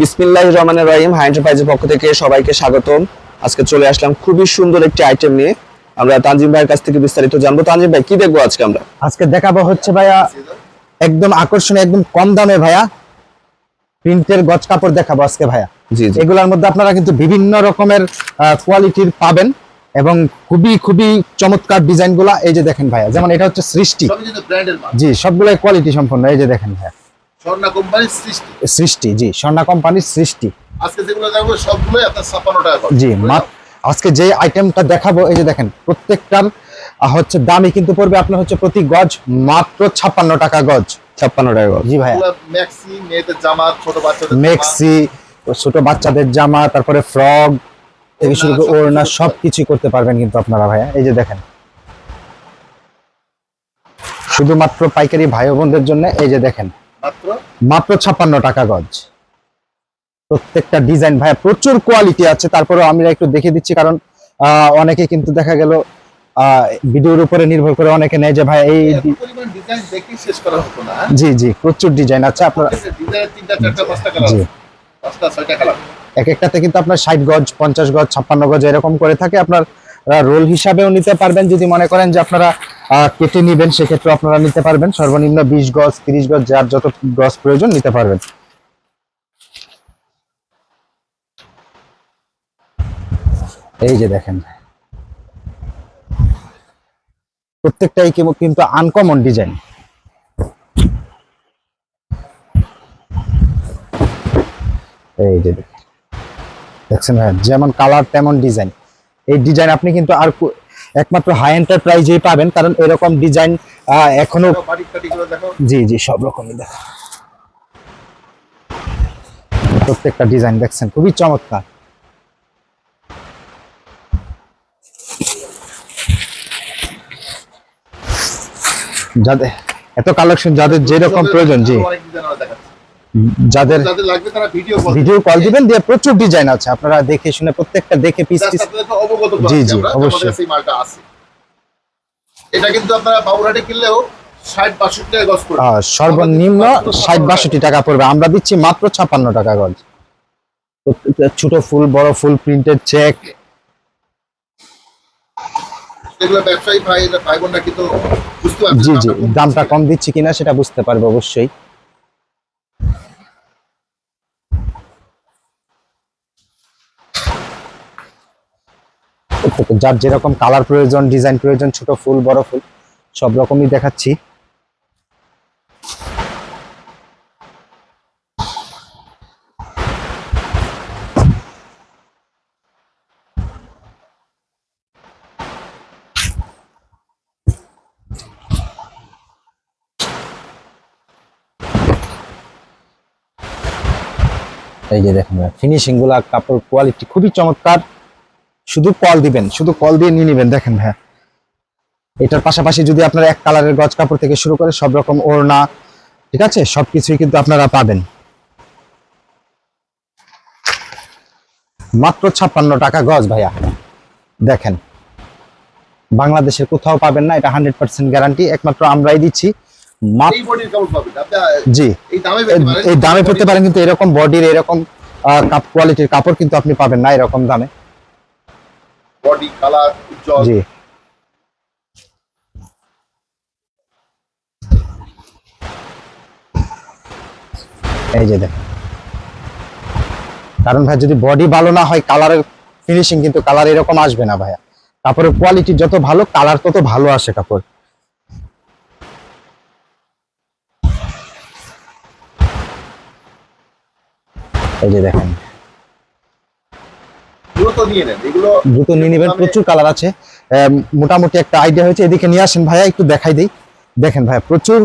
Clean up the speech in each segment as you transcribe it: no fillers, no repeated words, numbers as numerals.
বিসমিল্লাহির রহমানির রহিম। হাই এন্টারপ্রাইজের পক্ষ থেকে সবাইকে স্বাগতম। আজকে চলে আসলাম খুবই সুন্দর একটি আইটেম নিয়ে। আমরা তানজিম ভাইয়ের কাছ থেকে বিস্তারিত জানবো। তানজিম ভাই, কি দেখবো আজকে আমরা? আজকে দেখাবো হচ্ছে ভাইয়া একদম আকর্ষণীয়, একদম কম দামে ভাইয়া প্রিন্টের গজ কাপড় দেখাবো আজকে ভাইয়া। জি জি। এগুলোর মধ্যে আপনারা কিন্তু বিভিন্ন রকমের কোয়ালিটির পাবেন এবং খুবই খুবই চমৎকার ডিজাইনগুলা। এই যে দেখেন ভাইয়া, যেমন এটা হচ্ছে সৃষ্টি, জি সবগুলাই কোয়ালিটি সম্পন্ন। এই যে দেখেন ভাইয়া, স্বর্ণা কোম্পানির সৃষ্টি। সৃষ্টি, জি স্বর্ণা কোম্পানির সৃষ্টি। আজকে যেগুলো দেখবো সবগুলোই আপনার 56 টাকা করে। জি, আজকে যে আইটেমটা দেখাবো, এই যে দেখেন প্রত্যেকটার হচ্ছে দামই কিন্তু পড়বে আপনার হচ্ছে প্রতি গজ মাত্র 56 টাকা গজ। 56 টাকা গজ। জি ভাইয়া, ম্যাক্সি, মেয়েদের জামা, ছোট বাচ্চাদের জামা, মেক্সি, ছোট বাচ্চাদের জামা, তারপরে ফ্রক থেকে শুরু করে ওড়না সবকিছু করতে পারবেন কিন্তু আপনারা ভাইয়া। এই যে দেখেন, শুধুমাত্র পাইকারি ভাই বোনদের জন্য। এই যে দেখেন মাত্র 56 টাকা গজ। প্রত্যেকটা ডিজাইন ভাইয়া প্রচুর কোয়ালিটি আছে। তারপরে আমরা একটু দেখে দিচ্ছি, কারণ অনেকে কিন্তু দেখা গেল ভিডিওর উপরে নির্ভর করে অনেকে নেয় যে ভাই এই পরিমাণ ডিজাইন দেখি শেষ করা হতো না। জি জি, প্রচুর ডিজাইন আছে আপনারা। ডিজাইনের 3টা 4টা 5টা কালার, জি, 5টা 6টা কালার। এক একটাতে কিন্তু আপনার 60 গজ, 50 গজ, 56 গজ এরকম করে থাকে। আপনার রোল হিসাবেও নিতে পারবেন, যদি মনে করেন যে আপনারা কেটে নেবেন সেক্ষেত্রে আপনারা নিতে পারবেন। সর্বনিম্ন 20 গজ, 30 গজ, যার যত গজ প্রয়োজন নিতে পারবেন। এই যে দেখেন, প্রত্যেকটাই কিন্তু আনকমন ডিজাইন। এই যে দেখছেন ভাই, যেমন কালার তেমন ডিজাইন। এই ডিজাইন আপনি কিন্তু আর একমাত্র হাই এন্টারপ্রাইজেই পাবেন, কারণ এরকম ডিজাইন এখনো। জি জি, সব রকমই দেখা, প্রত্যেকটা ডিজাইন দেখছেন খুবই চমৎকার। যাদের এত কালেকশন, যাদের যেরকম প্রয়োজন, জি যাদের লাগবে তারা ভিডিও কল দিবেন, দিয়ে প্রচুর ডিজাইন আছে, আপনারা দেখে শুনে প্রত্যেকটা দেখে পিস পিস। অবগত জি জি, আমরা অবশ্যই। এই মালটা আছে। এটা কিন্তু আপনারা বাবুরহাটে কিনলেও 60-62 টাকা গজ পড়বে। সর্বনিম্ন 60-62 টাকা পড়বে। আমরা দিচ্ছি মাত্র 56 টাকা গজ। ছোট ফুল, বড় ফুল, প্রিন্টেড চেক। এগুলো ব্যবসায়ী ভাই বোনরা কিন্তু বুঝতে পারবে। জি জি, দামটা কম দিচ্ছি কিনা সেটা বুঝতে পারবে অবশ্যই। যার যেরকম কালার প্রয়োজন, ডিজাইন প্রয়োজন, ছোট ফুল, বড় ফুল সব রকমই দেখাচ্ছি। এই যে দেখেন ফিনিশিং গুলা, কাপড় কোয়ালিটি খুবই চমৎকার। শুধু কল দিবেন, শুধু কল দিয়ে নিয়ে নেবেন। দেখেন ভাইয়া, এটার পাশাপাশি যদি আপনারা এক কালারের গজ কাপড় থেকে শুরু করে সব রকম ওড়না, ঠিক আছে, সবকিছুই কিন্তু আপনারা পাবেন মাত্র 56 টাকা গজ ভাইয়া। দেখেন, বাংলাদেশের কোথাও পাবেন না, এটা 100% গ্যারান্টি, একমাত্র আমরাই দিচ্ছি। এই বডির কাপড় পাবেন আপনি। জি, এই দামে পেতে পারেন, কিন্তু এরকম বডির, এরকম কোয়ালিটির কাপড় কিন্তু আপনি পাবেন না এরকম দামে। বডি কালার উজ্জ্বল। জি, এই যে দেখেন, কারণ ভাই যদি বডি ভালো না হয়, কালারের ফিনিশিং কিন্তু কালার এরকম আসবে না ভাইয়া। কাপড়ের কোয়ালিটি যত ভালো, কালার তত ভালো আসে কাপড়। এই যে দেখেন, দ্রুত নিয়ে নেন, এগুলো দ্রুত নিয়ে নেবেন, প্রচুর কালার আছে। মোটামুটি একটা আইডিয়া হয়েছে। এদিকে নিয়ে আসেন ভাইয়া, একটু দেখাই দিই। দেখেন ভাইয়া, প্রচুর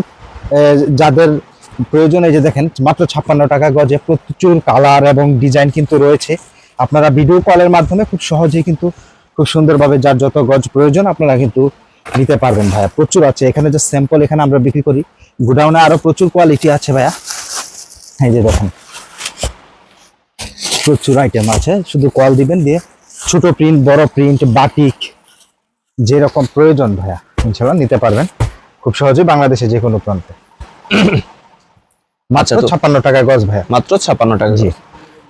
যাদের প্রয়োজন, এই যে দেখেন মাত্র 56 টাকা গজে প্রচুর কালার এবং ডিজাইন কিন্তু রয়েছে। আপনারা ভিডিও কলের মাধ্যমে খুব সহজেই কিন্তু খুব সুন্দরভাবে যার যত গজ প্রয়োজন আপনারা কিন্তু নিতে পারবেন ভাইয়া। প্রচুর আছে এখানে, যে স্যাম্পল এখানে আমরা বিক্রি করি, গোডাউনে আরো প্রচুর কোয়ালিটি আছে ভাইয়া। এই যে দেখেন, প্রচুর আইটেম আছে, শুধু কল দিবেন, দিয়ে ছোট প্রিন্ট, বড় প্রিন্ট, বাটিক যেরকম প্রয়োজন ভাইয়া ইনশাআল্লাহ নিতে পারবেন খুব সহজেই, বাংলাদেশে যে কোনো প্রান্তে। মাত্র 56 টাকা গজ ভাইয়া, মাত্র 56 টাকা। জি।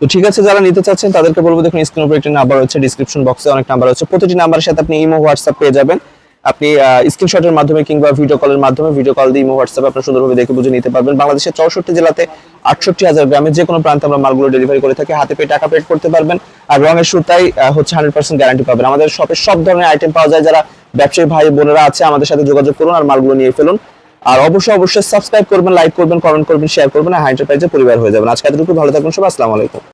তো ঠিক আছে, যারা নিতে চাচ্ছেন তাদেরকে বলবো, দেখুন স্ক্রিন উপরে একটা নাম্বার রয়েছে, ডিসক্রিপশন বক্সে অনেক নাম্বার আছে, প্রতিটি নাম্বারের সাথে আপনি ইমো হোয়াটসঅ্যাপ পেয়ে যাবেন। আপনি স্ক্রিনশটের মাধ্যমে কিংবা ভিডিও কলের মাধ্যমে, ভিডিও কল দিয়ে ইমো হোয়াটসঅ্যাপে আপনারা সুন্দরভাবে দেখে বুঝে নিতে পারবেন। বাংলাদেশের 64 জেলাতে 68,000 গ্রামে যে কোনো প্রান্তে আমরা মালগুলো ডেলিভারি করে থাকি। হাতে পেয়ে টাকা পেড করতে পারবেন, আর রঙের সুতাই হচ্ছে 100% গ্যারান্টি পাবেন। আমাদের শপে সব ধরনের আইটেম পাওয়া যায়। যারা ব্যবসায়ী ভাই বোনেরা আছে আমাদের সাথে যোগাযোগ করুন আর মালগুলো নিয়ে ফেলুন। আর অবশ্যই সাবস্ক্রাইব করবেন, লাইক করবেন, কমেন্ট করবেন, শেয়ার করবেন, আর হাই এন্টারপ্রাইজের পরিবার হয়ে যাবেন। আজকে এতটুকু, ভালো থাকবেন সবাই, আসসালামু আলাইকুম।